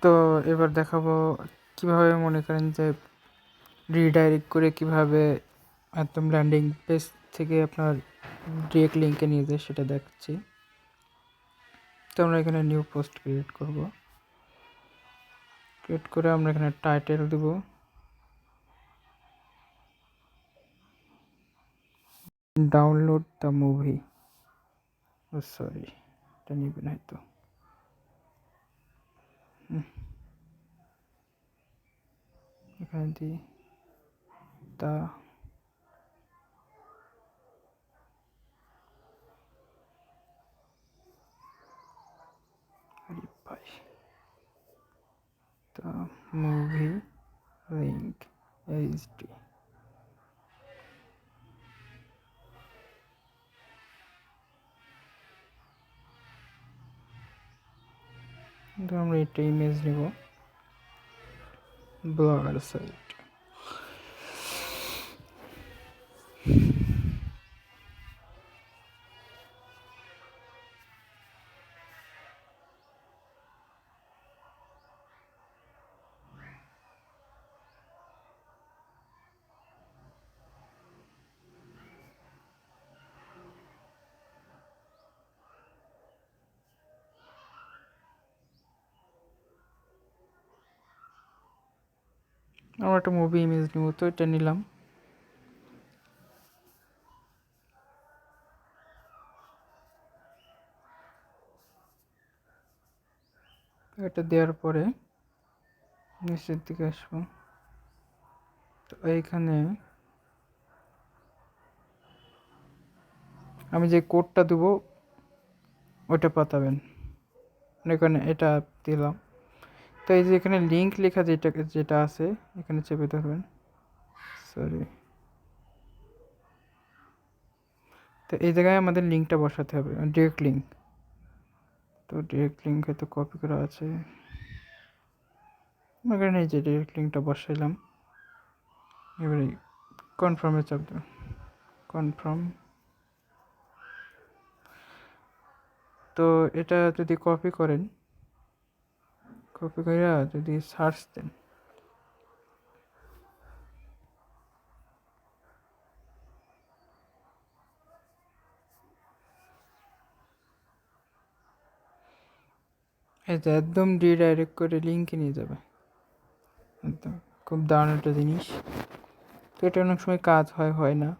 তো এবার দেখাবো কিভাবে মনে করেন যে রিডাইরেক্ট করে কিভাবে একদম ল্যান্ডিং পেজ থেকে আপনার ডিরেক্ট লিঙ্কে নিয়ে যায় সেটা দেখাচ্ছি। তো আমরা এখানে নিউ পোস্ট ক্রিয়েট করব। ক্রিয়েট করে আমরা এখানে টাইটেল দেব, ডাউনলোড দ্য মুভি। ও সরি, এটা নিবে না হয়তো। এখানে দিই তা ভাই দ্য মুভি লিঙ্ক এইচডি। তো আমরা একটা ইমেজ নেব, ব্লগার সাইট। আমরা একটা মুভি ইমেজ নেব, তো এটা নিলাম। এটা দেওয়ার পরে নিচের দিকে আসবো। তো এইখানে আমি যে কোডটা দেবো ওইটা পাতাবেন। এখানে এটা দিলাম। তো এই যে এখানে লিঙ্ক লেখা যেটা আছে এখানে চেপে ধরবেন। সরি, তো এই জায়গায় আমাদের লিঙ্কটা বসাতে হবে, ডিরেক্ট লিঙ্ক। তো ডিরেক্ট লিঙ্ক হয়তো কপি করা আছে, এখানে এই যে ডিরেক্ট লিঙ্কটা বসাইলাম। এবারে কনফার্মে চাপ দেব, কনফার্ম। তো এটা যদি কপি করেন, কপি করে যদি সার্চ দেন, এই যে একদম ডিডাইরেক্ট করে লিঙ্কে নিয়ে যাবে। একদম খুব দারুণ একটা জিনিস। তো এটা অনেক সময় কাজ হয় না।